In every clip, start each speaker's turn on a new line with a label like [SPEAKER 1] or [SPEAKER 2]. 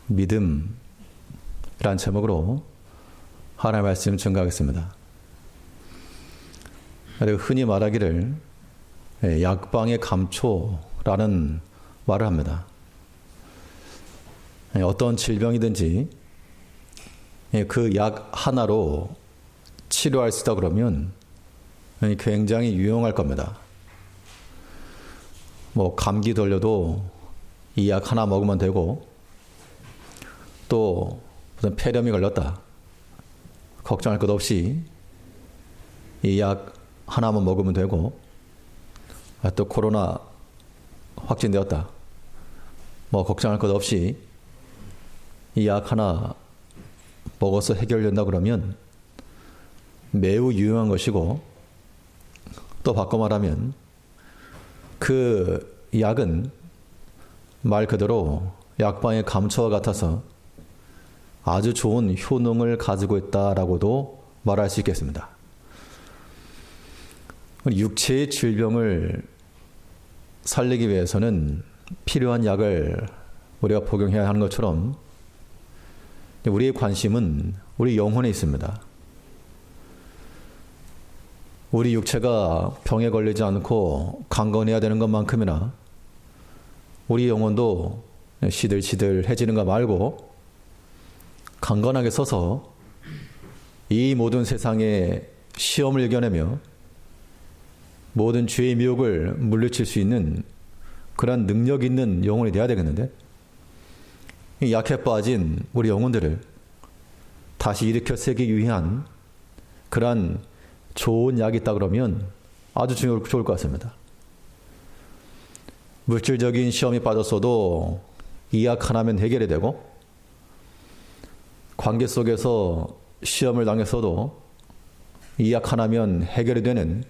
[SPEAKER 1] 믿음이란 제목으로 하나님의 말씀 증거하겠습니다. 흔히 말하기를 약방의 감초라는 말을 합니다. 어떤 질병이든지 그 약 하나로 치료할 수 있다 그러면 굉장히 유용할 겁니다. 감기 걸려도 이 약 하나 먹으면 되고, 또 무슨 폐렴이 걸렸다 걱정할 것 없이 이 약 하나만 먹으면 되고, 또 코로나 확진되었다 걱정할 것 없이 이 약 하나 먹어서 해결된다 그러면 매우 유용한 것이고, 또 바꿔 말하면 그 약은 말 그대로 약방의 감초와 같아서 아주 좋은 효능을 가지고 있다라고도 말할 수 있겠습니다. 육체의 질병을 살리기 위해서는 필요한 약을 우리가 복용해야 하는 것처럼 우리의 관심은 우리 영혼에 있습니다. 우리 육체가 병에 걸리지 않고 강건해야 되는 것만큼이나 우리 영혼도 시들시들해지는 거 말고 강건하게 서서 이 모든 세상의 시험을 이겨내며 모든 죄의 미혹을 물리칠 수 있는 그런 능력 있는 영혼이 되어야 되겠는데, 이 약해 빠진 우리 영혼들을 다시 일으켜 세기 위한 그런 좋은 약이 있다 그러면 아주 좋을 것 같습니다. 물질적인 시험이 빠졌어도 이 약 하나면 해결이 되고, 관계 속에서 시험을 당했어도 이 약 하나면 해결이 되는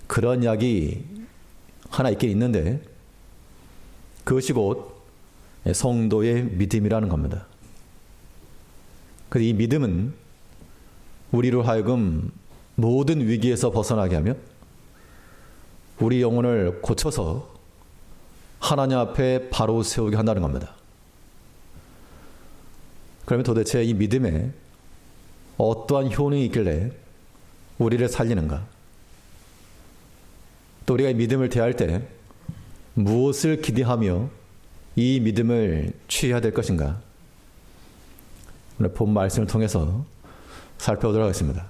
[SPEAKER 1] 그런 약이 하나 있긴 있는데, 그것이 곧 성도의 믿음이라는 겁니다. 그래서 이 믿음은 우리로 하여금 모든 위기에서 벗어나게 하며 우리 영혼을 고쳐서 하나님 앞에 바로 세우게 한다는 겁니다. 그러면 도대체 이 믿음에 어떠한 효능이 있길래 우리를 살리는가? 또 우리가 이 믿음을 대할 때 무엇을 기대하며 이 믿음을 취해야 될 것인가? 오늘 본 말씀을 통해서 살펴보도록 하겠습니다.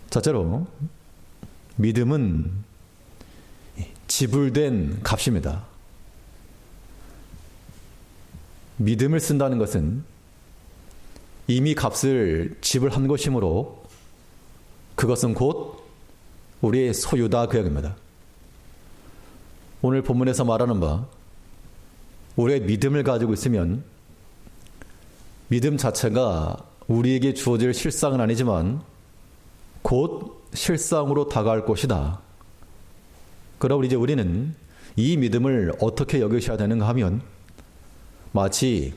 [SPEAKER 1] 첫째로, 믿음은 지불된 값입니다. 믿음을 쓴다는 것은 이미 값을 지불한 것이므로 그것은 곧 우리의 소유다, 그 이야기입니다. 오늘 본문에서 말하는 바, 우리의 믿음을 가지고 있으면 믿음 자체가 우리에게 주어질 실상은 아니지만 곧 실상으로 다가갈 것이다. 그럼 이제 우리는 이 믿음을 어떻게 여기셔야 되는가 하면 마치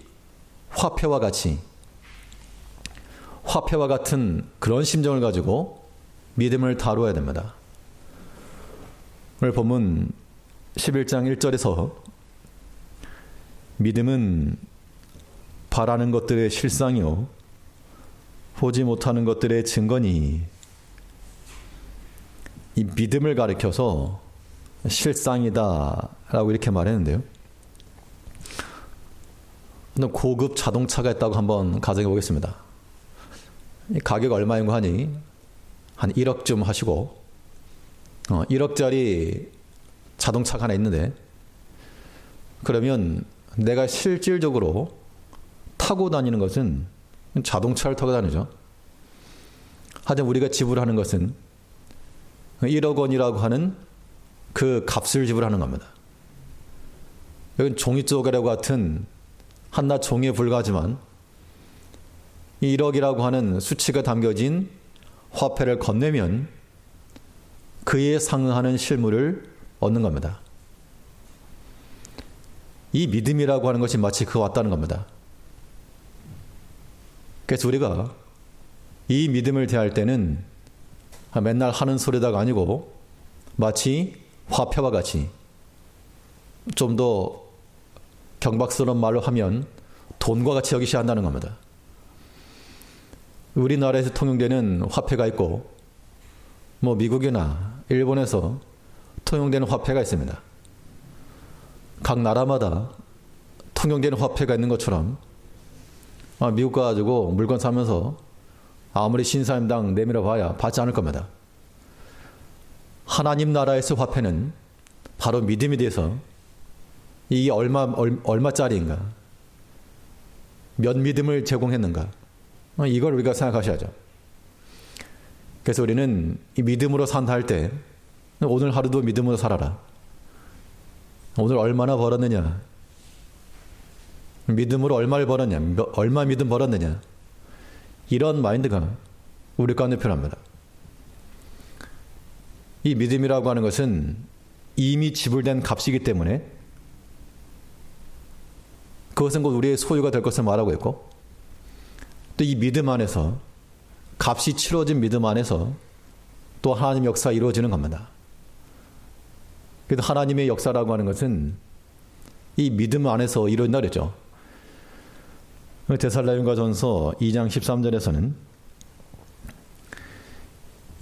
[SPEAKER 1] 화폐와 같은 그런 심정을 가지고 믿음을 다루어야 됩니다. 오늘 본문 11장 1절에서 믿음은 바라는 것들의 실상이요 보지 못하는 것들의 증거니, 이 믿음을 가리켜서 실상이다 라고 이렇게 말했는데요. 고급 자동차가 있다고 한번 가정해 보겠습니다. 가격 얼마인고 하니 한 1억쯤 하시고 1억짜리 자동차가 하나 있는데, 그러면 내가 실질적으로 타고 다니는 것은 자동차를 타고 다니죠. 하지만 우리가 지불하는 것은 1억 원이라고 하는 그 값을 지불하는 겁니다. 여긴 종이조각이라고 같은 한낱 종이에 불과하지만 1억이라고 하는 수치가 담겨진 화폐를 건네면 그에 상응하는 실물을 얻는 겁니다. 이 믿음이라고 하는 것이 마치 그와 같다는 겁니다. 그래서 우리가 이 믿음을 대할 때는 맨날 하는 소리다가 아니고 마치 화폐와 같이 좀 더 경박스러운 말로 하면 돈과 같이 여기셔야 한다는 겁니다. 우리나라에서 통용되는 화폐가 있고 미국이나 일본에서 통용되는 화폐가 있습니다. 각 나라마다 통용되는 화폐가 있는 것처럼 미국 가가지고 물건 사면서 아무리 신사임당 내밀어 봐야 받지 않을 겁니다. 하나님 나라에서 화폐는 바로 믿음이 돼서 이게 얼마짜리인가, 몇 믿음을 제공했는가, 이걸 우리가 생각하셔야죠. 그래서 우리는 이 믿음으로 산다 할 때 오늘 하루도 믿음으로 살아라. 오늘 얼마나 벌었느냐, 믿음으로 얼마를 벌었냐, 얼마 믿음 벌었느냐, 이런 마인드가 우리 가운데 필요합니다. 이 믿음이라고 하는 것은 이미 지불된 값이기 때문에 그것은 곧 우리의 소유가 될 것을 말하고 있고, 또 이 믿음 안에서, 값이 치러진 믿음 안에서 또 하나님 역사가 이루어지는 겁니다. 그래서 하나님의 역사라고 하는 것은 이 믿음 안에서 이루어진다 그랬죠. 데살로니가전서 2장 13절에서는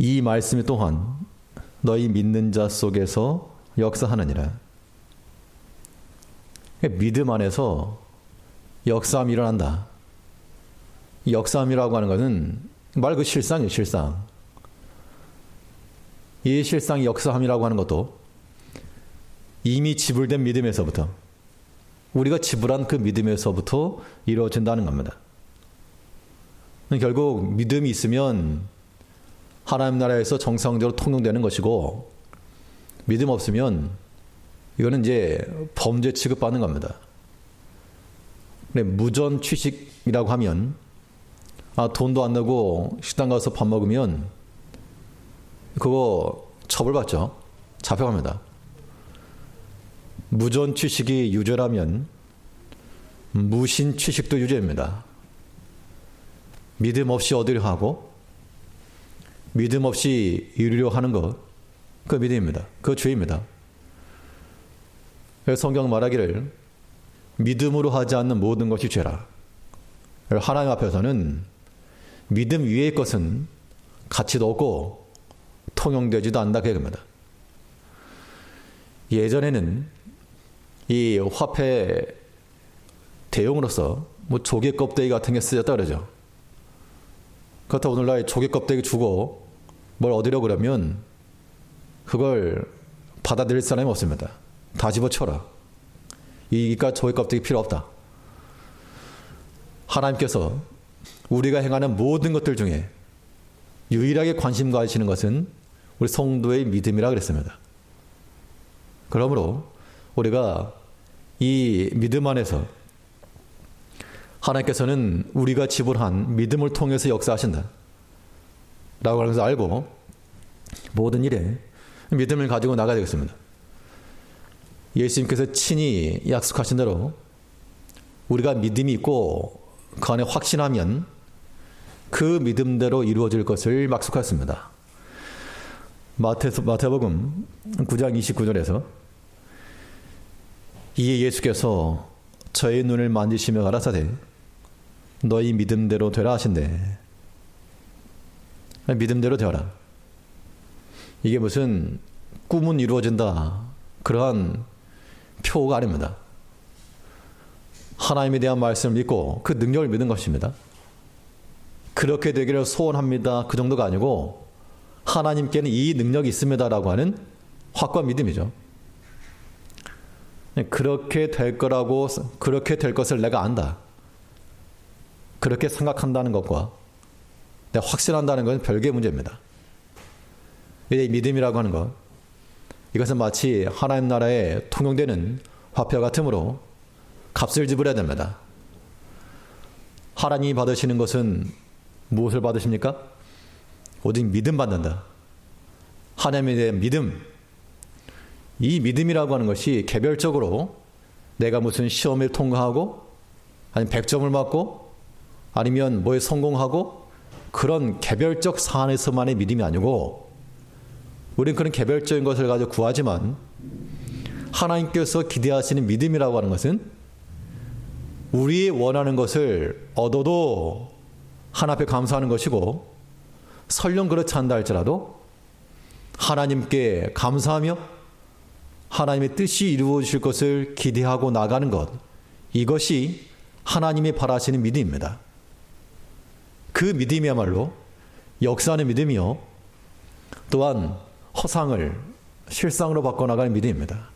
[SPEAKER 1] 이 말씀이 또한 너희 믿는 자 속에서 역사하느니라. 믿음 안에서 역사함이 일어난다. 이 역사함이라고 하는 것은 말 그 실상이에요, 실상. 이 실상이 역사함이라고 하는 것도 이미 지불된 믿음에서부터, 우리가 지불한 그 믿음에서부터 이루어진다는 겁니다. 결국 믿음이 있으면 하나님 나라에서 정상적으로 통용되는 것이고, 믿음 없으면 이거는 이제 범죄 취급받는 겁니다. 무전 취식이라고 하면 돈도 안 내고 식당 가서 밥 먹으면 그거 처벌받죠. 잡혀갑니다. 무전 취식이 유죄라면 무신 취식도 유죄입니다. 믿음 없이 얻으려 하고 믿음 없이 이루려 하는 것, 그 믿음입니다. 그 죄입니다. 성경 말하기를 믿음으로 하지 않는 모든 것이 죄라. 하나님 앞에서는 믿음 위의 것은 가치도 없고 통용되지도 않는다 그 얘기입니다. 예전에는 이 화폐 대용으로서 조개 껍데기 같은 게 쓰였다 그러죠. 그렇다고 오늘날 조개 껍데기 주고 뭘 얻으려고 그러면 그걸 받아들일 사람이 없습니다. 다 집어쳐라. 이니까 조개 껍데기 필요 없다. 하나님께서 우리가 행하는 모든 것들 중에 유일하게 관심 가지시는 것은 우리 성도의 믿음이라 그랬습니다. 그러므로 우리가 이 믿음 안에서 하나님께서는 우리가 지불한 믿음을 통해서 역사하신다 라고 하는 것을 알고 모든 일에 믿음을 가지고 나가야 되겠습니다. 예수님께서 친히 약속하신 대로 우리가 믿음이 있고 그 안에 확신하면 그 믿음대로 이루어질 것을 약속하였습니다. 마태복음 9장 29절에서 이에 예수께서 저의 눈을 만지시며 가라사대 너희 믿음대로 되라 하신대. 믿음대로 되어라. 이게 무슨 꿈은 이루어진다 그러한 표가 아닙니다. 하나님에 대한 말씀을 믿고 그 능력을 믿는 것입니다. 그렇게 되기를 소원합니다 그 정도가 아니고 하나님께는 이 능력이 있습니다라고 하는 확고한 믿음이죠. 그렇게 될 거라고, 그렇게 될 것을 내가 안다, 그렇게 생각한다는 것과 내가 확신한다는 것은 별개의 문제입니다. 이 믿음이라고 하는 것, 이것은 마치 하나님 나라에 통용되는 화폐와 같으므로 값을 지불해야 됩니다. 하나님이 받으시는 것은 무엇을 받으십니까? 오직 믿음 받는다. 하나님에 대한 믿음. 이 믿음이라고 하는 것이 개별적으로 내가 무슨 시험을 통과하고 아니면 100점을 맞고 아니면 뭐에 성공하고 그런 개별적 사안에서만의 믿음이 아니고, 우리는 그런 개별적인 것을 가지고 구하지만 하나님께서 기대하시는 믿음이라고 하는 것은 우리 원하는 것을 얻어도 하나님 앞에 감사하는 것이고, 설령 그렇지 않다 할지라도 하나님께 감사하며 하나님의 뜻이 이루어질 것을 기대하고 나가는 것, 이것이 하나님이 바라시는 믿음입니다. 그 믿음이야말로 역사하는 믿음이요, 또한 허상을 실상으로 바꿔나가는 믿음입니다.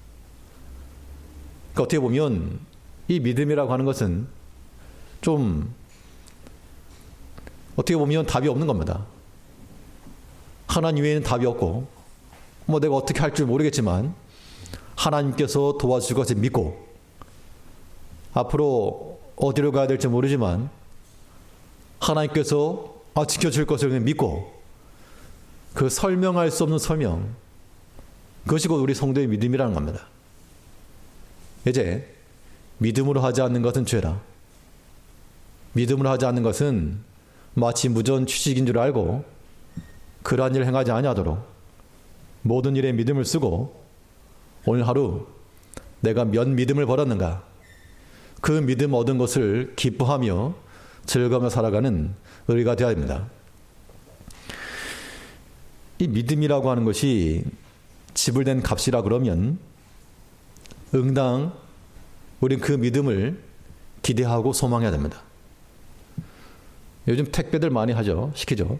[SPEAKER 1] 그러니까 어떻게 보면 이 믿음이라고 하는 것은 좀 어떻게 보면 답이 없는 겁니다. 하나님 외에는 답이 없고, 뭐 내가 어떻게 할 줄 모르겠지만 하나님께서 도와주실 것을 믿고, 앞으로 어디로 가야 될지 모르지만 하나님께서 지켜줄 것을 믿고, 그 설명할 수 없는 설명, 그것이 곧 우리 성도의 믿음이라는 겁니다. 이제 믿음으로 하지 않는 것은 죄라. 믿음으로 하지 않는 것은 마치 무전 취직인 줄 알고 그러한 일을 행하지 아니하도록 모든 일에 믿음을 쓰고, 오늘 하루 내가 몇 믿음을 벌었는가, 그 믿음 얻은 것을 기뻐하며 즐거우며 살아가는 의리가 되어야 합니다. 이 믿음이라고 하는 것이 지불된 값이라 그러면 응당 우린 그 믿음을 기대하고 소망해야 됩니다. 요즘 택배들 많이 하죠. 시키죠.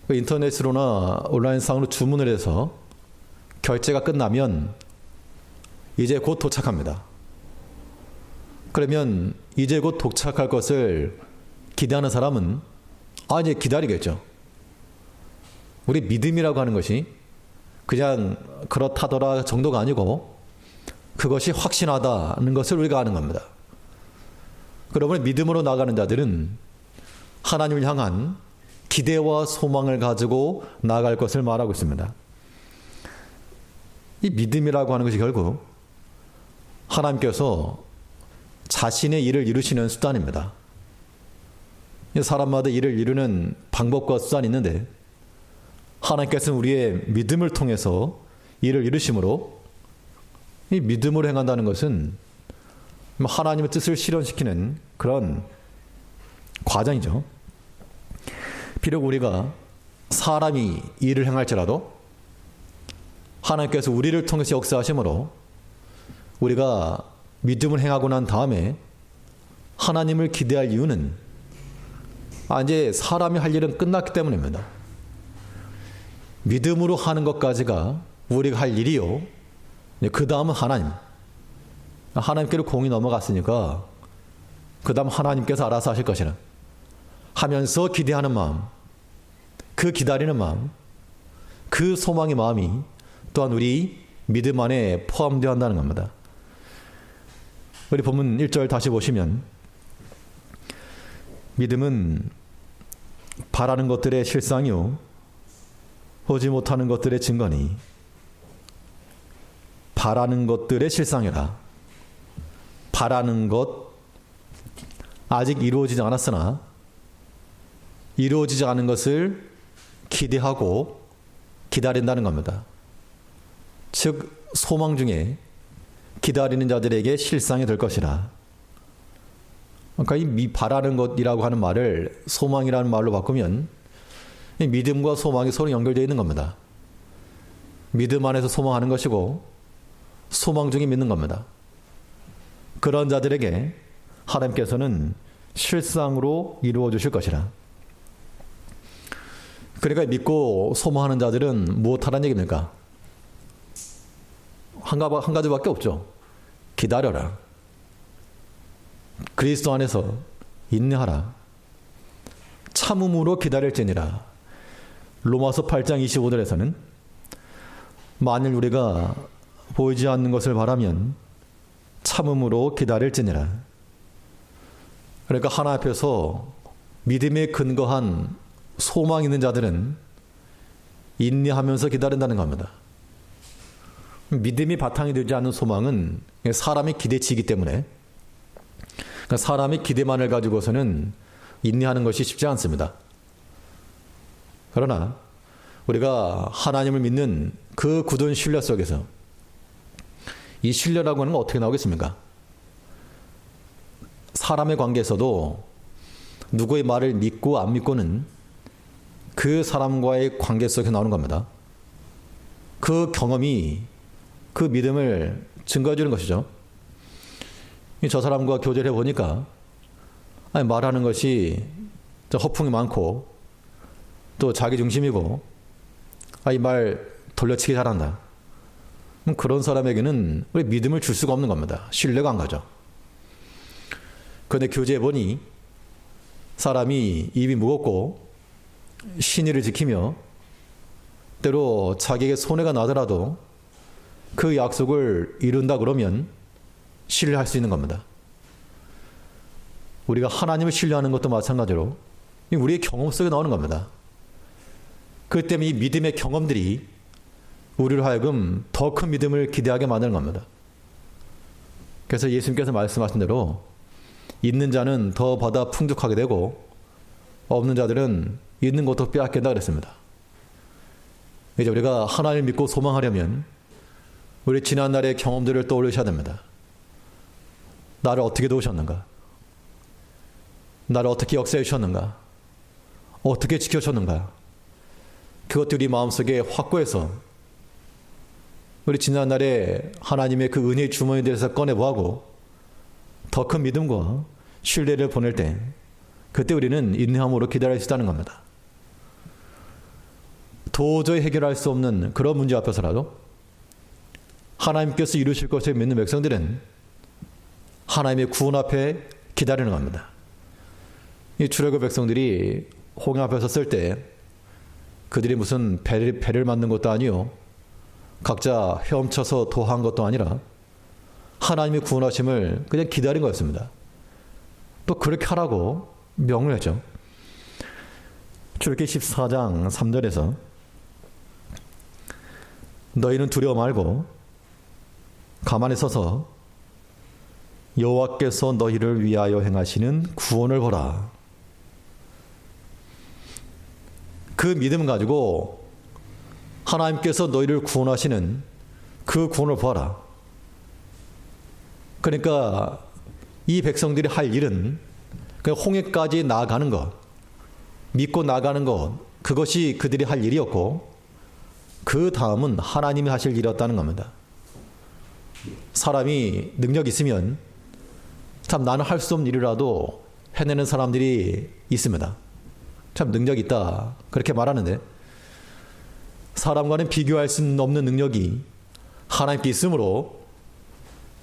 [SPEAKER 1] 인터넷으로나 온라인상으로 주문을 해서 결제가 끝나면 이제 곧 도착합니다. 그러면 이제 곧 도착할 것을 기대하는 사람은 이제 기다리겠죠. 우리 믿음이라고 하는 것이 그냥 그렇다더라 정도가 아니고 그것이 확신하다는 것을 우리가 아는 겁니다. 그러므로 믿음으로 나가는 자들은 하나님을 향한 기대와 소망을 가지고 나아갈 것을 말하고 있습니다. 이 믿음이라고 하는 것이 결국 하나님께서 자신의 일을 이루시는 수단입니다. 사람마다 일을 이루는 방법과 수단이 있는데, 하나님께서는 우리의 믿음을 통해서 일을 이루심으로, 이 믿음으로 행한다는 것은 하나님의 뜻을 실현시키는 그런 과정이죠. 비록 우리가 사람이 일을 행할지라도 하나님께서 우리를 통해서 역사하심으로 우리가 믿음을 행하고 난 다음에 하나님을 기대할 이유는 이제 사람이 할 일은 끝났기 때문입니다. 믿음으로 하는 것까지가 우리가 할 일이요, 그 다음은 하나님께로 공이 넘어갔으니까 그 다음 하나님께서 알아서 하실 것이라 하면서 기대하는 마음, 그 기다리는 마음, 그 소망의 마음이 또한 우리 믿음 안에 포함되어 한다는 겁니다. 우리 본문 1절 다시 보시면, 믿음은 바라는 것들의 실상이요 보지 못하는 것들의 증거니, 바라는 것들의 실상이라. 바라는 것, 아직 이루어지지 않았으나 이루어지지 않은 것을 기대하고 기다린다는 겁니다. 즉 소망 중에 기다리는 자들에게 실상이 될 것이라. 그러니까 이 바라는 것이라고 하는 말을 소망이라는 말로 바꾸면 이 믿음과 소망이 서로 연결되어 있는 겁니다. 믿음 안에서 소망하는 것이고 소망 중에 믿는 겁니다. 그런 자들에게 하나님께서는 실상으로 이루어 주실 것이라. 그러니까 믿고 소망하는 자들은 무엇하라는 얘기입니까? 한 가지밖에 없죠. 기다려라. 그리스도 안에서 인내하라. 참음으로 기다릴지니라. 로마서 8장 25절에서는 만일 우리가 보이지 않는 것을 바라면 참음으로 기다릴지니라. 그러니까 하나님 앞에서 믿음에 근거한 소망 있는 자들은 인내하면서 기다린다는 겁니다. 믿음이 바탕이 되지 않는 소망은 사람의 기대치이기 때문에, 그러니까 사람의 기대만을 가지고서는 인내하는 것이 쉽지 않습니다. 그러나 우리가 하나님을 믿는 그 굳은 신뢰 속에서, 이 신뢰라고 하는 건 어떻게 나오겠습니까? 사람의 관계에서도 누구의 말을 믿고 안 믿고는 그 사람과의 관계 속에서 나오는 겁니다. 그 경험이 그 믿음을 증거해 주는 것이죠. 저 사람과 교제를 해보니까 말하는 것이 허풍이 많고 또 자기 중심이고 이 말 돌려치기 잘한다. 그런 사람에게는 우리 믿음을 줄 수가 없는 겁니다. 신뢰가 안 가죠. 그런데 교제해보니 사람이 입이 무겁고 신의를 지키며 때로 자기에게 손해가 나더라도 그 약속을 이룬다 그러면 신뢰할 수 있는 겁니다. 우리가 하나님을 신뢰하는 것도 마찬가지로 우리의 경험 속에 나오는 겁니다. 그 때문에 이 믿음의 경험들이 우리를 하여금 더 큰 믿음을 기대하게 만드는 겁니다. 그래서 예수님께서 말씀하신 대로 있는 자는 더 받아 풍족하게 되고 없는 자들은 있는 것도 빼앗긴다 그랬습니다. 이제 우리가 하나님을 믿고 소망하려면 우리 지난날의 경험들을 떠올리셔야 됩니다. 나를 어떻게 도우셨는가? 나를 어떻게 역사해 주셨는가? 어떻게 지켜주셨는가? 그것들이 마음속에 확고해서 우리 지난날에 하나님의 그 은혜의 주머니에 대해서 꺼내보고 더 큰 믿음과 신뢰를 보낼 때 그때 우리는 인내함으로 기다릴 수 있다는 겁니다. 도저히 해결할 수 없는 그런 문제 앞에서라도 하나님께서 이루실 것을 믿는 백성들은 하나님의 구원 앞에 기다리는 겁니다. 이 출애굽 백성들이 홍해 앞에 섰을 때 그들이 무슨 배를 만든 것도 아니요 각자 헤엄쳐서 도한 것도 아니라 하나님의 구원하심을 그냥 기다린 거였습니다. 또 그렇게 하라고 명을 했죠. 출애굽기 14장 3절에서 너희는 두려워 말고 가만히 서서 여호와께서 너희를 위하여 행하시는 구원을 보라. 그 믿음 가지고 하나님께서 너희를 구원하시는 그 구원을 보아라. 그러니까 이 백성들이 할 일은 홍해까지 나아가는 것, 믿고 나아가는 것, 그것이 그들이 할 일이었고 그 다음은 하나님이 하실 일이었다는 겁니다. 사람이 능력이 있으면 참 나는 할 수 없는 일이라도 해내는 사람들이 있습니다. 참 능력이 있다 그렇게 말하는데 사람과는 비교할 수 없는 능력이 하나님께 있으므로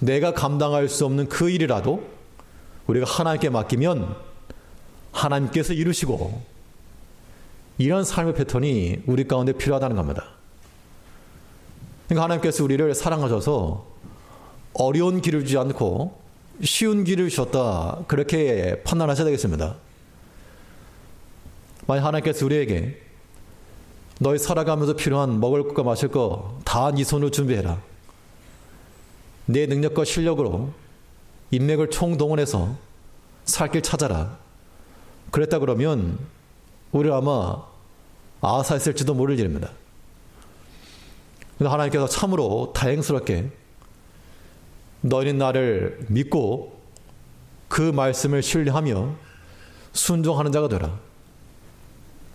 [SPEAKER 1] 내가 감당할 수 없는 그 일이라도 우리가 하나님께 맡기면 하나님께서 이루시고 이런 삶의 패턴이 우리 가운데 필요하다는 겁니다. 그러니까 하나님께서 우리를 사랑하셔서 어려운 길을 주지 않고 쉬운 길을 주셨다 그렇게 판단하셔야 되겠습니다. 만약 하나님께서 우리에게 너희 살아가면서 필요한 먹을 것과 마실 거 다 네 손으로 준비해라. 내 능력과 실력으로 인맥을 총동원해서 살 길 찾아라. 그랬다 그러면 우리는 아마 아사했을지도 모를 일입니다. 그런데 하나님께서 참으로 다행스럽게 너희는 나를 믿고 그 말씀을 신뢰하며 순종하는 자가 되라.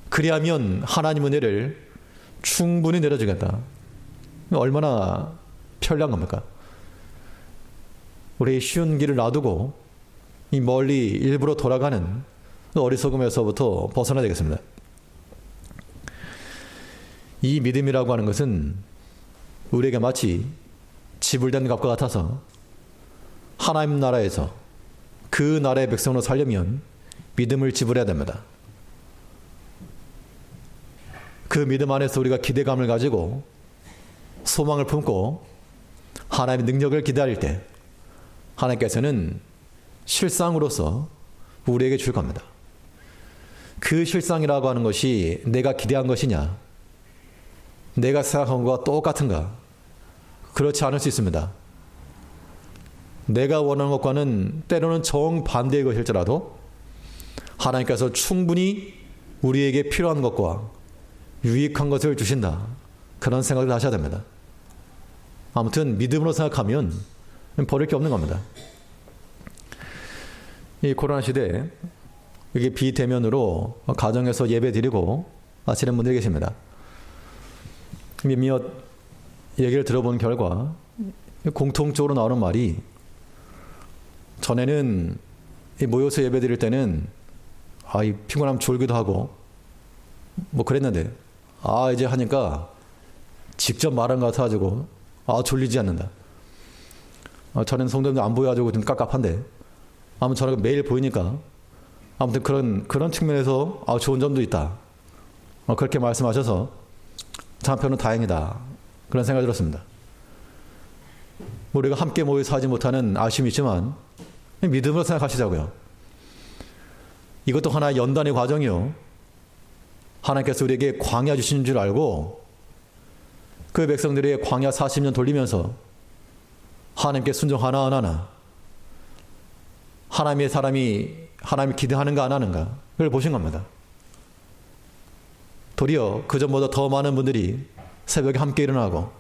[SPEAKER 1] 그리하면 하나님 은혜를 충분히 내려주겠다. 얼마나 편리한 겁니까? 우리 쉬운 길을 놔두고 이 멀리 일부러 돌아가는 어리석음에서부터 벗어나야 되겠습니다. 이 믿음이라고 하는 것은 우리에게 마치 지불된 값과 같아서 하나님 나라에서 그 나라의 백성으로 살려면 믿음을 지불해야 됩니다. 그 믿음 안에서 우리가 기대감을 가지고 소망을 품고 하나님의 능력을 기다릴 때 하나님께서는 실상으로서 우리에게 줄 겁니다. 그 실상이라고 하는 것이 내가 기대한 것이냐, 내가 생각한 것과 똑같은가? 그렇지 않을 수 있습니다. 내가 원하는 것과는 때로는 정반대의 것일지라도 하나님께서 충분히 우리에게 필요한 것과 유익한 것을 주신다. 그런 생각을 하셔야 됩니다. 아무튼 믿음으로 생각하면 버릴 게 없는 겁니다. 이 코로나 시대에 이게 비대면으로 가정에서 예배 드리고 하시는 분들이 계십니다. 몇몇 얘기를 들어본 결과 공통적으로 나오는 말이, 전에는 모여서 예배 드릴 때는 이 피곤하면 졸기도 하고 뭐 그랬는데 이제 하니까 직접 말한 것 같아가지고 졸리지 않는다. 저는 성도님들 안 보여가지고 좀 깝깝한데 아무튼 저는 매일 보이니까 아무튼 그런 측면에서 좋은 점도 있다. 그렇게 말씀하셔서 한편은 다행이다. 그런 생각이 들었습니다. 우리가 함께 모여서 하지 못하는 아쉬움이 있지만 믿음으로 생각하시자고요. 이것도 하나의 연단의 과정이요. 하나님께서 우리에게 광야 주신 줄 알고 그 백성들의 광야 40년 돌리면서 하나님께 순종 하나하나 하나님의 사람이 하나님을 기대하는가 안 하는가 그걸 보신 겁니다. 도리어 그전보다 더 많은 분들이 새벽에 함께 일어나고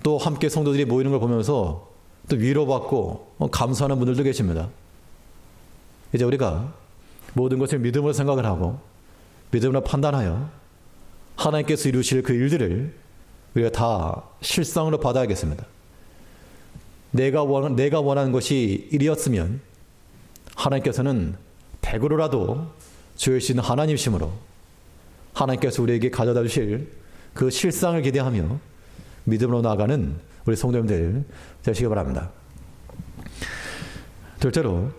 [SPEAKER 1] 또 함께 성도들이 모이는 걸 보면서 또 위로받고 감사하는 분들도 계십니다. 이제 우리가 모든 것을 믿음으로 생각을 하고 믿음으로 판단하여 하나님께서 이루실 그 일들을 우리가 다 실상으로 받아야겠습니다. 내가 원하는 것이 일이었으면 하나님께서는 100으로라도 주실 하나님이시므로 하나님께서 우리에게 가져다 주실 그 실상을 기대하며 믿음으로 나아가는 우리 성도님들 되시기 바랍니다. 둘째로,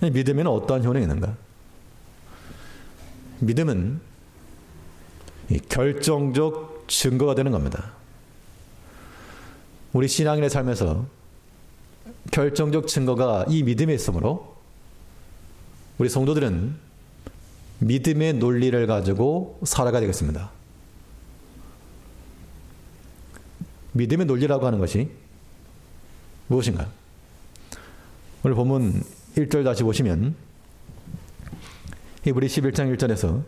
[SPEAKER 1] 믿음에는 어떠한 효능이 있는가? 믿음은 결정적 증거가 되는 겁니다. 우리 신앙인의 삶에서 결정적 증거가 이 믿음에 있으므로 우리 성도들은 믿음의 논리를 가지고 살아가야 되겠습니다. 믿음의 논리라고 하는 것이 무엇인가? 오늘 본문 1절 다시 보시면 히브리 11장 1절에서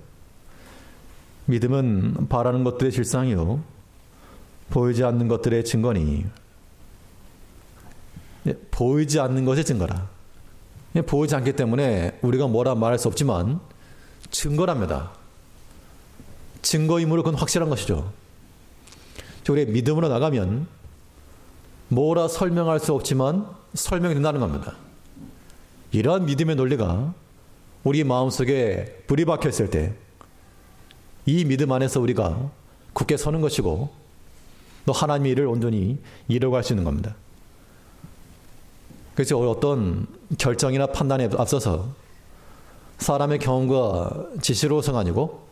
[SPEAKER 1] 믿음은 바라는 것들의 실상이요 보이지 않는 것들의 증거니. 보이지 않는 것의 증거라. 보이지 않기 때문에 우리가 뭐라 말할 수 없지만 증거랍니다. 증거이므로 그건 확실한 것이죠. 우리의 믿음으로 나가면 뭐라 설명할 수 없지만 설명이 된다는 겁니다. 이러한 믿음의 논리가 우리 마음속에 불이 박혀 있을 때 이 믿음 안에서 우리가 굳게 서는 것이고 또 하나님의 일을 온전히 이루어갈 수 있는 겁니다. 그래서 어떤 결정이나 판단에 앞서서 사람의 경험과 지시로서가 아니고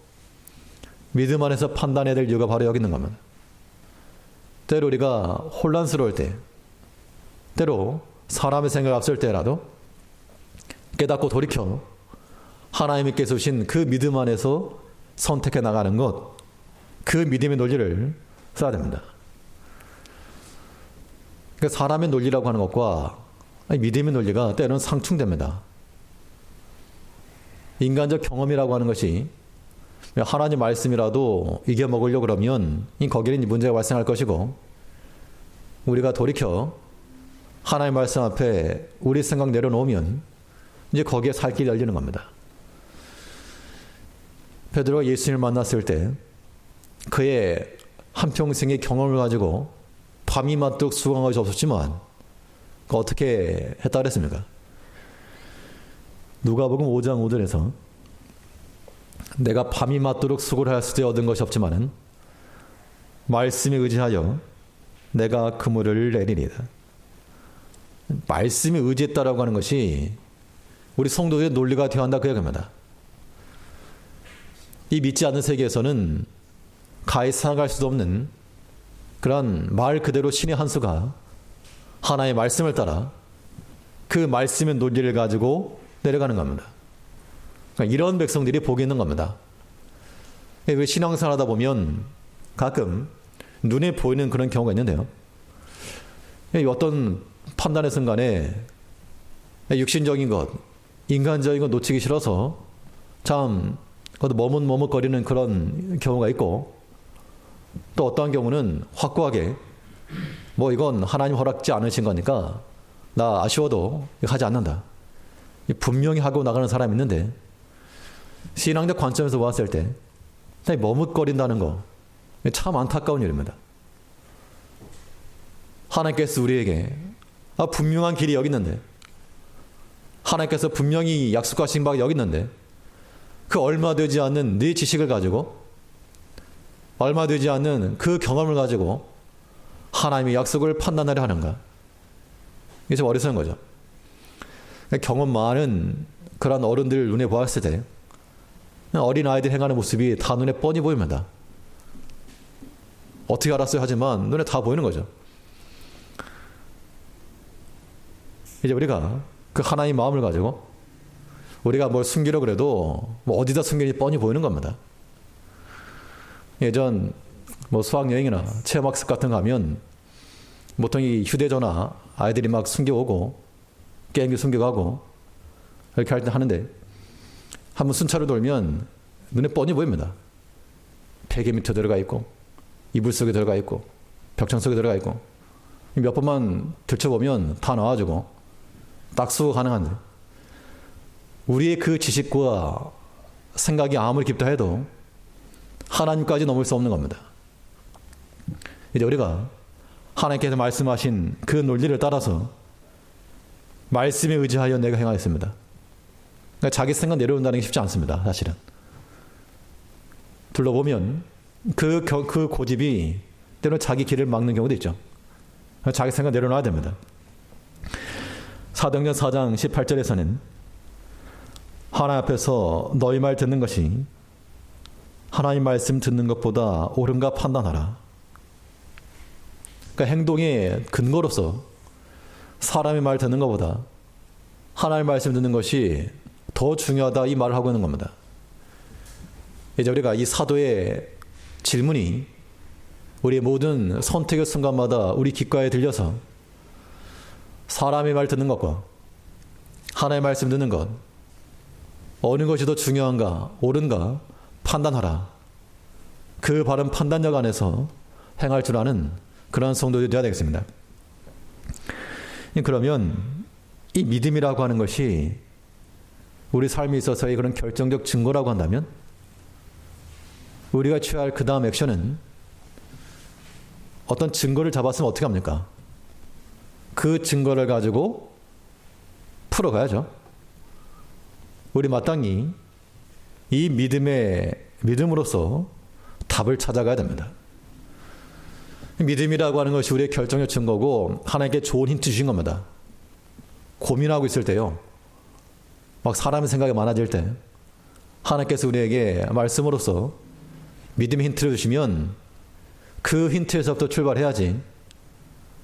[SPEAKER 1] 믿음 안에서 판단해야 될 이유가 바로 여기 있는 겁니다. 때로 우리가 혼란스러울 때, 때로 사람의 생각을 앞설 때라도 깨닫고 돌이켜 하나님께서 주신 그 믿음 안에서 선택해 나가는 것, 그 믿음의 논리를 써야 됩니다. 그러니까 사람의 논리라고 하는 것과 믿음의 논리가 때로는 상충됩니다. 인간적 경험이라고 하는 것이 하나님 말씀이라도 이겨먹으려고 그러면 거기는 문제가 발생할 것이고, 우리가 돌이켜 하나님 말씀 앞에 우리 생각 내려놓으면 이제 거기에 살 길이 열리는 겁니다. 베드로가 예수님을 만났을 때 그의 한평생의 경험을 가지고 밤이 맞도록 수고한 것이 없었지만 어떻게 했다 그랬습니까? 누가복음 5장 5절에서 내가 밤이 맞도록 수고를 하였을 때 얻은 것이 없지만은 말씀에 의지하여 내가 그물을 내리리다. 말씀에 의지했다라고 하는 것이 우리 성도의 논리가 되어야 한다 그 얘기입니다. 이 믿지 않는 세계에서는 가히 생각할 수도 없는 그런 말 그대로 신의 한 수가 하나의 말씀을 따라 그 말씀의 논리를 가지고 내려가는 겁니다. 그러니까 이런 백성들이 복이 있는 겁니다. 왜 신앙생활 하다 보면 가끔 눈에 보이는 그런 경우가 있는데요. 어떤 판단의 순간에 육신적인 것, 인간적인 것 놓치기 싫어서 참 머뭇머뭇거리는 그런 경우가 있고, 또 어떠한 경우는 확고하게 이건 하나님 허락지 않으신 거니까 나 아쉬워도 하지 않는다. 분명히 하고 나가는 사람이 있는데 신앙적 관점에서 봤을 때 머뭇거린다는 거 참 안타까운 일입니다. 하나님께서 우리에게 분명한 길이 여기 있는데, 하나님께서 분명히 약속하신 바가 여기 있는데 그 얼마 되지 않는 네 지식을 가지고, 얼마 되지 않는 그 경험을 가지고 하나님의 약속을 판단하려 하는가? 이게 좀 어리석은 거죠. 경험 많은 그런 어른들 눈에 보았을 때 어린 아이들 행하는 모습이 다 눈에 뻔히 보입니다. 어떻게 알았어요? 하지만 눈에 다 보이는 거죠. 이제 우리가 그 하나님의 마음을 가지고 우리가 뭘 숨기려고 그래도 어디다 숨기는지 뻔히 보이는 겁니다. 예전 수학여행이나 체험학습 같은 거 하면 보통 이 휴대전화 아이들이 막 숨겨오고 게임기 숨겨가고 이렇게 할 때 하는데, 한번 순찰을 돌면 눈에 뻔히 보입니다. 베개 밑에 들어가 있고 이불 속에 들어가 있고 벽창 속에 들어가 있고, 몇 번만 들춰보면 다 나와주고 딱 수거 가능한데, 우리의 그 지식과 생각이 아무리 깊다 해도 하나님까지 넘을 수 없는 겁니다. 이제 우리가 하나님께서 말씀하신 그 논리를 따라서 말씀에 의지하여 내가 행하였습니다. 그러니까 자기 생각 내려온다는 게 쉽지 않습니다. 사실은 둘러보면 그 고집이 때로는 자기 길을 막는 경우도 있죠. 자기 생각 내려놔야 됩니다. 사도행전 4장 18절에서는 하나님 앞에서 너희 말 듣는 것이 하나님 말씀 듣는 것보다 옳은가 판단하라. 그러니까 행동의 근거로서 사람의 말 듣는 것보다 하나님 말씀 듣는 것이 더 중요하다, 이 말을 하고 있는 겁니다. 이제 우리가 이 사도의 질문이 우리의 모든 선택의 순간마다 우리 귓가에 들려서 사람의 말 듣는 것과 하나님의 말씀 듣는 것, 어느 것이 더 중요한가, 옳은가 판단하라. 그 바른 판단력 안에서 행할 줄 아는 그런 성도들이 되어야 되겠습니다. 그러면 이 믿음이라고 하는 것이 우리 삶에 있어서의 그런 결정적 증거라고 한다면 우리가 취할 그 다음 액션은 어떤 증거를 잡았으면 어떻게 합니까? 그 증거를 가지고 풀어가야죠. 우리 마땅히 이 믿음으로서 답을 찾아가야 됩니다. 믿음이라고 하는 것이 우리의 결정적 증거고 하나님께 좋은 힌트 주신 겁니다. 고민하고 있을 때요, 막 사람의 생각이 많아질 때 하나님께서 우리에게 말씀으로서 믿음의 힌트를 주시면 그 힌트에서부터 출발해야지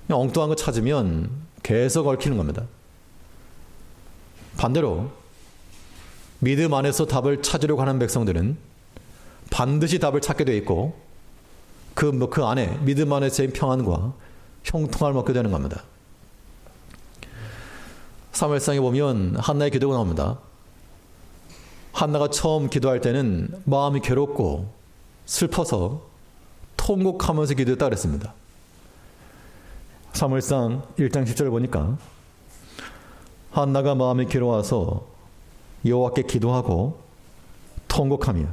[SPEAKER 1] 그냥 엉뚱한 거 찾으면 계속 얽히는 겁니다. 반대로 믿음 안에서 답을 찾으려고 하는 백성들은 반드시 답을 찾게 되어 있고 그 안에 믿음 안에서의 평안과 형통함을 먹게 되는 겁니다. 사무엘상에 보면 한나의 기도가 나옵니다. 한나가 처음 기도할 때는 마음이 괴롭고 슬퍼서 통곡하면서 기도했다 그랬습니다. 사무엘상 1장 10절을 보니까 한나가 마음이 괴로워서 여호와께 기도하고 통곡하며,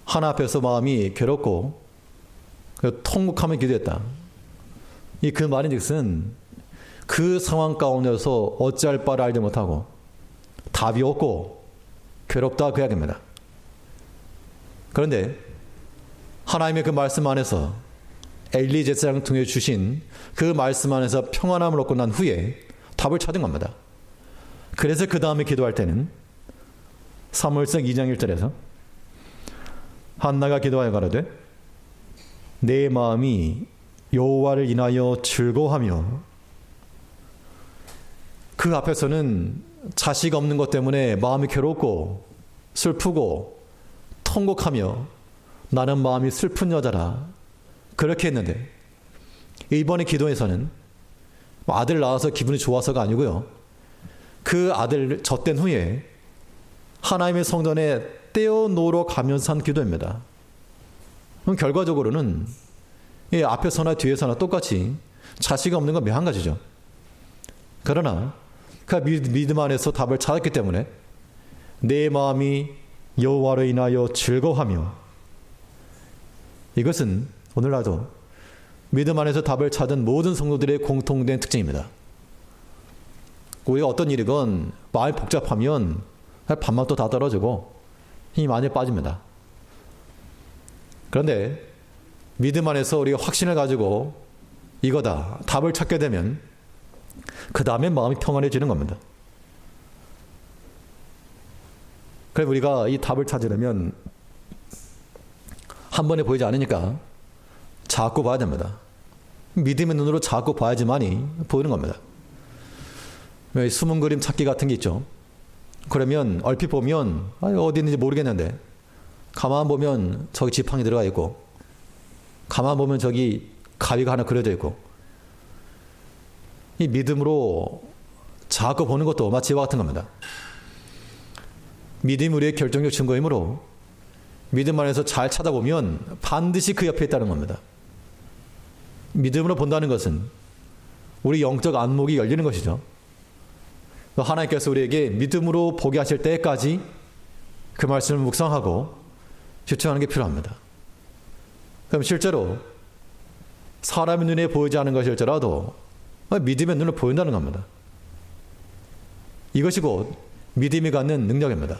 [SPEAKER 1] 하나 앞에서 마음이 괴롭고 통곡하며 기도했다. 이 그 말인즉슨 그 상황 가운데서 어찌할 바를 알지 못하고 답이 없고 괴롭다 그 이야기입니다. 그런데 하나님의 그 말씀 안에서 엘리 제사장을 통해 주신 그 말씀 안에서 평안함을 얻고 난 후에 답을 찾은 겁니다. 그래서 그 다음에 기도할 때는 사무엘상 2장 1절에서 한나가 기도하여 가로되 내 마음이 여호와를 인하여 즐거워하며, 그 앞에서는 자식 없는 것 때문에 마음이 괴롭고 슬프고 통곡하며 나는 마음이 슬픈 여자라 그렇게 했는데, 이번에 기도에서는 아들 낳아서 기분이 좋아서가 아니고요, 그 아들 젖된 후에 하나님의 성전에 떼어놓으러 가면서 한 기도입니다. 그럼 결과적으로는 앞에서나 뒤에서나 똑같이 자식이 없는 건 매한가지죠. 그러나 그 믿음 안에서 답을 찾았기 때문에 내 마음이 여호와로 인하여 즐거워하며, 이것은 오늘날도 믿음 안에서 답을 찾은 모든 성도들의 공통된 특징입니다. 우리가 어떤 일이건 마음이 복잡하면 밥맛도 다 떨어지고 힘이 많이 빠집니다. 그런데 믿음 안에서 우리가 확신을 가지고 이거다, 답을 찾게 되면 그 다음에 마음이 평안해지는 겁니다. 그래서 우리가 이 답을 찾으려면 한 번에 보이지 않으니까 자꾸 봐야 됩니다. 믿음의 눈으로 자꾸 봐야지만이 보이는 겁니다. 숨은 그림 찾기 같은 게 있죠. 그러면 얼핏 보면 어디 있는지 모르겠는데 가만 보면 저기 지팡이 들어가 있고, 가만 보면 저기 가위가 하나 그려져 있고, 이 믿음으로 자꾸 보는 것도 마치 이와 같은 겁니다. 믿음이 우리의 결정적 증거이므로 믿음 안에서 잘 찾아보면 반드시 그 옆에 있다는 겁니다. 믿음으로 본다는 것은 우리 영적 안목이 열리는 것이죠. 하나님께서 우리에게 믿음으로 보게 하실 때까지 그 말씀을 묵상하고 집중하는 게 필요합니다. 그럼 실제로 사람의 눈에 보이지 않는 것일지라도 믿음의 눈을 보인다는 겁니다. 이것이 곧 믿음이 갖는 능력입니다.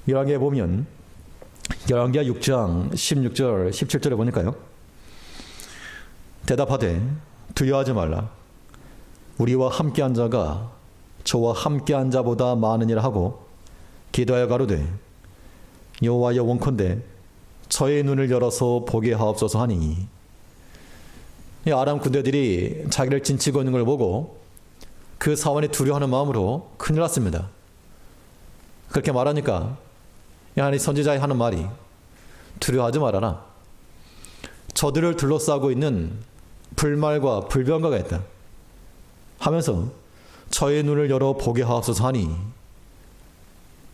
[SPEAKER 1] 열왕기에 보면 열왕기하 6장 16절 17절에 보니까요, 대답하되 두려워하지 말라. 우리와 함께한 자가 저와 함께한 자보다 많으니라 하고 기도하여 가로되 여호와여 원컨대 저의 눈을 열어서 보게 하옵소서 하니, 이 아람 군대들이 자기를 진치고 있는 걸 보고 그 사원이 두려워하는 마음으로 큰일 났습니다. 그렇게 말하니까 하나님 선지자의 하는 말이 두려워하지 말아라. 저들을 둘러싸고 있는 불말과 불병거가 있다 하면서 저의 눈을 열어 보게 하옵소서 하니,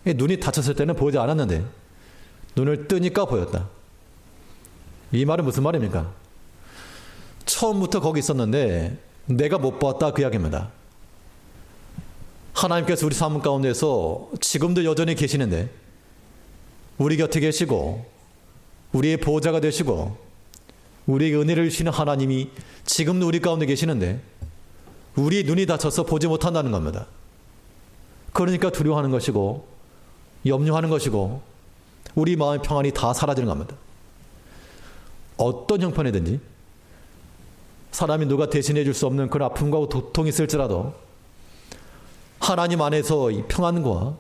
[SPEAKER 1] 눈이 다쳤을 때는 보이지 않았는데 눈을 뜨니까 보였다. 이 말은 무슨 말입니까? 처음부터 거기 있었는데 내가 못 봤다, 그 이야기입니다. 하나님께서 우리 삶 가운데서 지금도 여전히 계시는데, 우리 곁에 계시고 우리의 보호자가 되시고 우리에게 은혜를 주시는 하나님이 지금도 우리 가운데 계시는데 우리 눈이 다쳐서 보지 못한다는 겁니다. 그러니까 두려워하는 것이고 염려하는 것이고 우리 마음의 평안이 다 사라지는 겁니다. 어떤 형편이든지 사람이 누가 대신해 줄 수 없는 그런 아픔과 고통이 있을지라도 하나님 안에서 이 평안과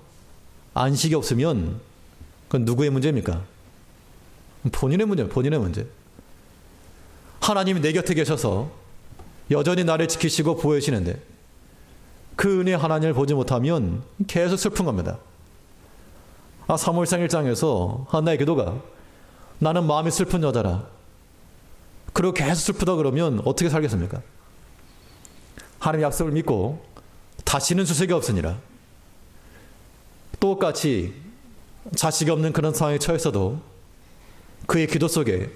[SPEAKER 1] 안식이 없으면 그건 누구의 문제입니까? 본인의 문제입니다. 본인의 문제. 하나님이 내 곁에 계셔서 여전히 나를 지키시고 보호하시는데 그 은혜 하나님을 보지 못하면 계속 슬픈 겁니다. 사무엘상 1장에서 한나의 기도가 나는 마음이 슬픈 여자라. 그리고 계속 슬프다 그러면 어떻게 살겠습니까? 하나님의 약속을 믿고 다시는 수색이 없으니라. 똑같이 자식이 없는 그런 상황에 처했어도 그의 기도 속에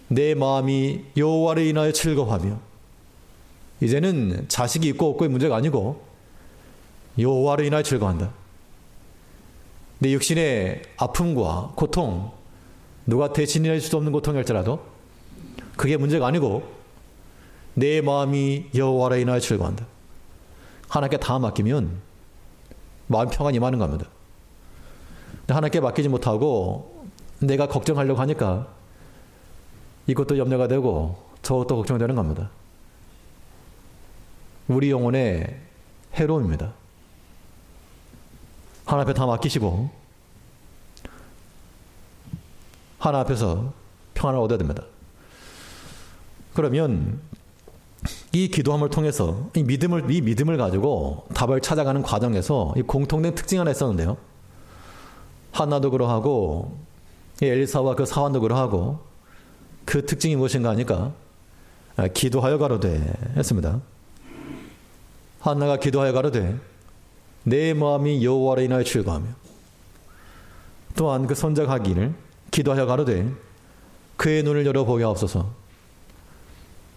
[SPEAKER 1] 내 마음이 여호와를 인하여 즐거워하며, 이제는 자식이 있고 없고의 문제가 아니고 여호와를 인하여 즐거워한다. 내 육신의 아픔과 고통, 누가 대신할 수도 없는 고통일지라도 그게 문제가 아니고 내 마음이 여호와를 인하여 즐거워한다. 하나님께 다 맡기면 마음 평안이 임하는 겁니다. 하나님께 맡기지 못하고 내가 걱정하려고 하니까 이것도 염려가 되고 저것도 걱정되는 겁니다. 우리 영혼의 해로움입니다. 하나님 앞에 다 맡기시고 하나님 앞에서 평안을 얻어야 됩니다. 그러면 이 기도함을 통해서 이 믿음을 가지고 답을 찾아가는 과정에서 이 공통된 특징이 하나 있었는데요. 한나도 그러하고 엘리사와 그 사환도 그러하고 그 특징이 무엇인가 하니까 기도하여 가로되 했습니다. 한나가 기도하여 가로되 내 마음이 여호와를 인하여 즐거워하며, 또한 그 선자가 하기를 기도하여 가로되 그의 눈을 열어 보게 하옵소서.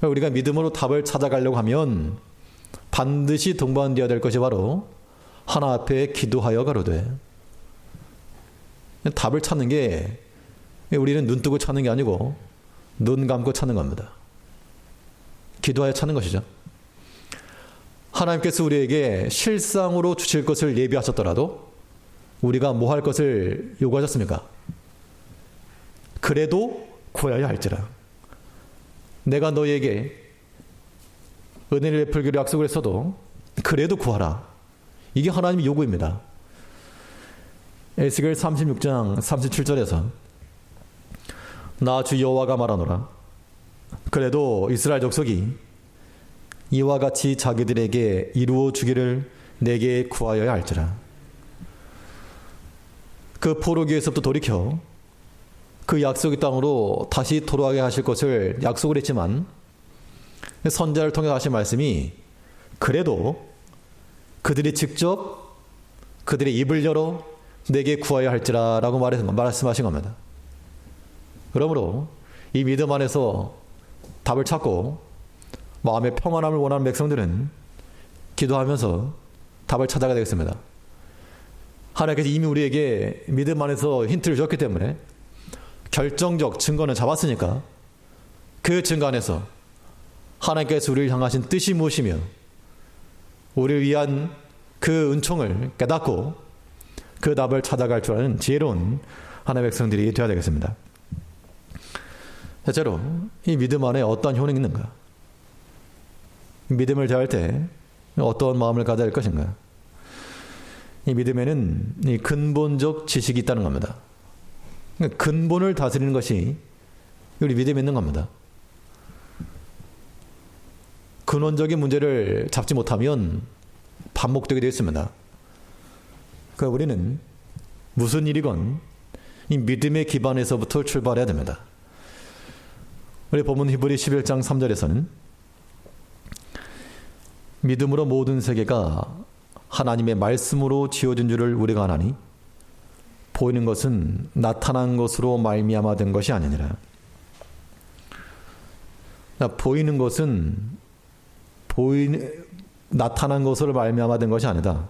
[SPEAKER 1] 우리가 믿음으로 답을 찾아가려고 하면 반드시 동반되어야 될 것이 바로 하나 앞에 기도하여 가로되. 답을 찾는 게 우리는 눈 뜨고 찾는 게 아니고 눈 감고 찾는 겁니다. 기도하여 찾는 것이죠. 하나님께서 우리에게 실상으로 주실 것을 예비하셨더라도 우리가 뭐 할 것을 요구하셨습니까? 그래도 구하여야 할지라. 내가 너희에게 은혜를 베풀기로 약속을 했어도 그래도 구하라. 이게 하나님의 요구입니다. 에스겔 36장 37절에서 나 주 여호와가 말하노라. 그래도 이스라엘 족속이 이와 같이 자기들에게 이루어 주기를 내게 구하여야 할지라. 그 포로기에서부터 돌이켜 그 약속의 땅으로 다시 돌아가게 하실 것을 약속을 했지만 선지자를 통해 하신 말씀이 그래도 그들이 직접 그들의 입을 열어 내게 구하여야 할지라 라고 말씀하신 겁니다. 그러므로 이 믿음 안에서 답을 찾고 마음의 평안함을 원하는 백성들은 기도하면서 답을 찾아가야 되겠습니다. 하나님께서 이미 우리에게 믿음 안에서 힌트를 줬기 때문에 결정적 증거는 잡았으니까 그 증거 안에서 하나님께서 우리를 향하신 뜻이 무엇이며 우리를 위한 그 은총을 깨닫고 그 답을 찾아갈 줄 아는 지혜로운 하나님의 백성들이 되어야 되겠습니다. 대체로 이 믿음 안에 어떤 효능이 있는가? 믿음을 대할 때 어떤 마음을 가져야 할 것인가? 이 믿음에는 이 근본적 지식이 있다는 겁니다. 근본을 다스리는 것이 우리 믿음에 있는 겁니다. 근원적인 문제를 잡지 못하면 반복되게 되어 있습니다. 그러니까 우리는 무슨 일이건 이 믿음의 기반에서부터 출발해야 됩니다. 우리 본문 히브리 11장 3절에서는 믿음으로 모든 세계가 하나님의 말씀으로 지어진 줄을 우리가 아나니 보이는 것은 나타난 것으로 말미암아 된 것이 아니니라. 보이는 것은 나타난 것으로 말미암아 된 것이 아니다.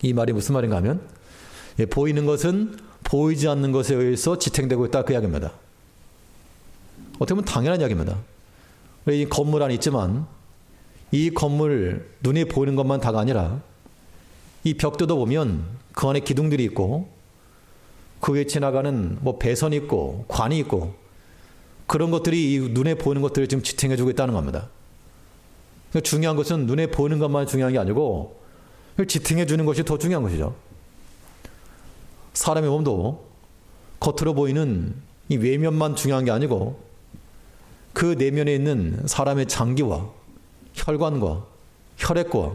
[SPEAKER 1] 이 말이 무슨 말인가 하면 보이는 것은 보이지 않는 것에 의해서 지탱되고 있다 그 이야기입니다. 어떻게 보면 당연한 이야기입니다. 이 건물 안에 있지만 이 건물 눈에 보이는 것만 다가 아니라 이 벽 뜯어보면 그 안에 기둥들이 있고 그 위에 지나가는 뭐 배선이 있고 관이 있고 그런 것들이 이 눈에 보이는 것들을 지금 지탱해주고 있다는 겁니다. 그러니까 중요한 것은 눈에 보이는 것만 중요한 게 아니고 지탱해주는 것이 더 중요한 것이죠. 사람의 몸도 겉으로 보이는 이 외면만 중요한 게 아니고 그 내면에 있는 사람의 장기와 혈관과 혈액과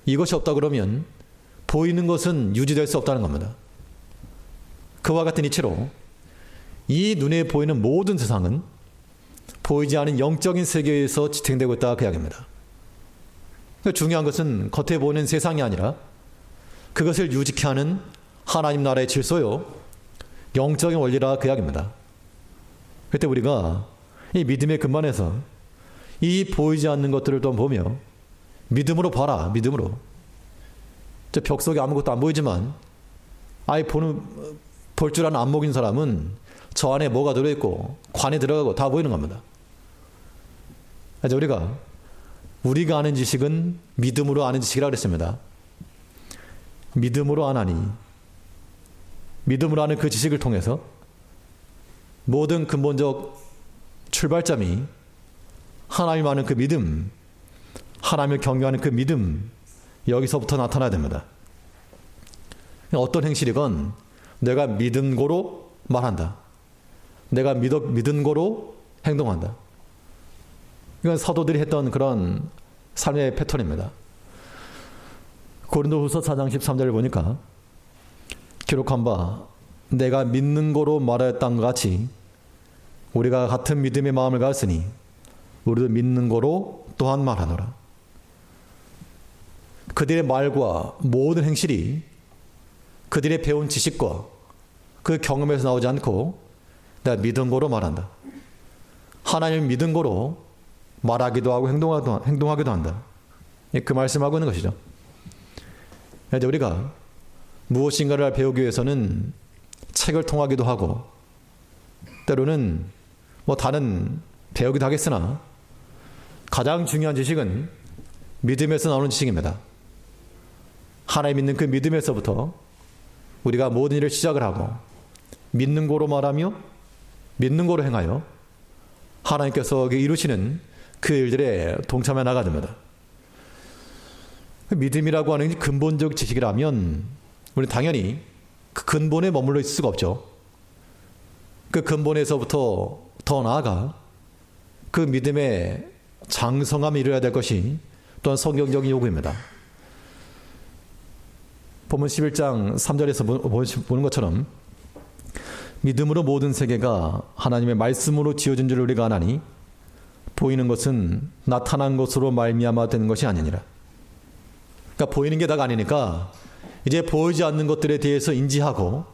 [SPEAKER 1] 이것이 없다 그러면 보이는 것은 유지될 수 없다는 겁니다. 그와 같은 이치로 이 눈에 보이는 모든 세상은 보이지 않은 영적인 세계에서 지탱되고 있다 그 이야기입니다. 그러니까 중요한 것은 겉에 보이는 세상이 아니라 그것을 유지케 하는 하나님 나라의 질서요 영적인 원리라 그 이야기입니다. 그때 우리가 이 믿음의 근반에서 이 보이지 않는 것들을 또 보며 믿음으로 봐라. 믿음으로. 저 벽 속에 아무것도 안 보이지만 아예 볼 줄 아는 안목인 사람은 저 안에 뭐가 들어있고 관에 들어가고 다 보이는 겁니다. 그래서 우리가 아는 지식은 믿음으로 아는 지식이라고 그랬습니다. 믿음으로 아나니 믿음으로 아는 그 지식을 통해서 모든 근본적 출발점이 하나님 아는 그 믿음, 하나님을 경외하는 그 믿음 여기서부터 나타나야 됩니다. 어떤 행실이건 내가 믿은 거로 말한다. 내가 믿은 거로 행동한다. 이건 사도들이 했던 그런 삶의 패턴입니다. 고린도후서 4장 13절을 보니까 기록한 바 내가 믿는 거로 말하였던 것 같이 우리가 같은 믿음의 마음을 가졌으니 우리도 믿는 거로 또한 말하노라. 그들의 말과 모든 행실이 그들의 배운 지식과 그 경험에서 나오지 않고 내가 믿은 거로 말한다. 하나님을 믿은 거로 말하기도 하고 행동하기도 한다. 그 말씀하고 있는 것이죠. 이제 우리가 무엇인가를 배우기 위해서는 책을 통하기도 하고 때로는 다른 배우기도 하겠으나 가장 중요한 지식은 믿음에서 나오는 지식입니다. 하나님 믿는 그 믿음에서부터 우리가 모든 일을 시작을 하고 믿는 거로 말하며 믿는 거로 행하여 하나님께서 이루시는 그 일들에 동참해 나가야 됩니다. 믿음이라고 하는 근본적 지식이라면 우리는 당연히 그 근본에 머물러 있을 수가 없죠. 그 근본에서부터 더 나아가 그 믿음의 장성함을 이루어야 될 것이 또한 성경적인 요구입니다. 본문 11장 3절에서 보는 것처럼 믿음으로 모든 세계가 하나님의 말씀으로 지어진 줄 우리가 아나니 보이는 것은 나타난 것으로 말미암아 되는 것이 아니니라. 그러니까 보이는 게 다가 아니니까 이제 보이지 않는 것들에 대해서 인지하고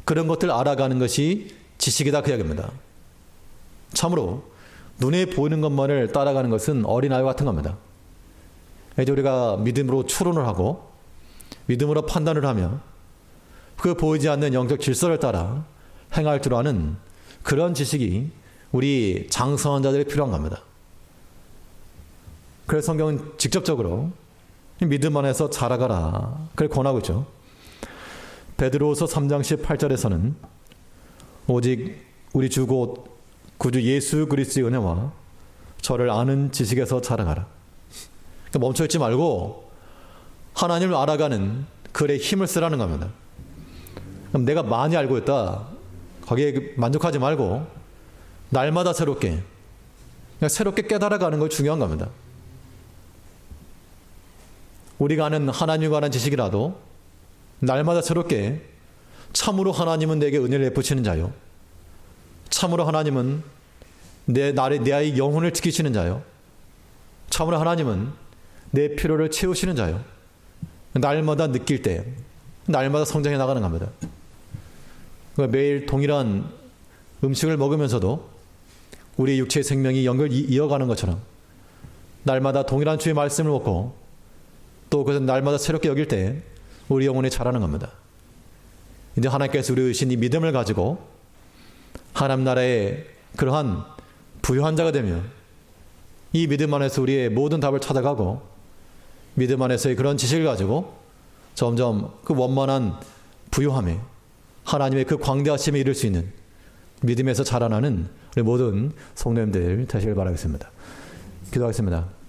[SPEAKER 1] 그런 것들을 알아가는 것이 지식이다 그 이야기입니다. 참으로 눈에 보이는 것만을 따라가는 것은 어린아이와 같은 겁니다. 이제 우리가 믿음으로 추론을 하고 믿음으로 판단을 하며 그 보이지 않는 영적 질서를 따라 행할 줄 아는 그런 지식이 우리 장성한 자들이 필요한 겁니다. 그래서 성경은 직접적으로 믿음 안에서 자라가라 그걸 권하고 있죠. 베드로후서 3장 18절에서는 오직 우리 주 곧 구주 예수 그리스도의 은혜와 저를 아는 지식에서 자라가라. 그러니까 멈춰있지 말고 하나님을 알아가는 글에 힘을 쓰라는 겁니다. 그럼 내가 많이 알고 있다 거기에 만족하지 말고 날마다 새롭게 깨달아가는 걸 중요한 겁니다. 우리가 아는 하나님에 관한 지식이라도 날마다 새롭게 참으로 하나님은 내게 은혜를 베푸시는 자요. 참으로 하나님은 내 아이 영혼을 지키시는 자요. 참으로 하나님은 내 필요를 채우시는 자요. 날마다 느낄 때 날마다 성장해 나가는 겁니다. 매일 동일한 음식을 먹으면서도 우리 육체의 생명이 연결 이어가는 것처럼 날마다 동일한 주의 말씀을 먹고 또 그것을 날마다 새롭게 여길 때 우리 영혼이 자라는 겁니다. 이제 하나님께서 우리 주신 이 믿음을 가지고 하나님 나라의 그러한 부유한 자가 되면 이 믿음 안에서 우리의 모든 답을 찾아가고 믿음 안에서의 그런 지식을 가지고 점점 그 원만한 부유함에 하나님의 그 광대하심에 이를 수 있는 믿음에서 자라나는 우리 모든 성도님들 되시길 바라겠습니다. 기도하겠습니다.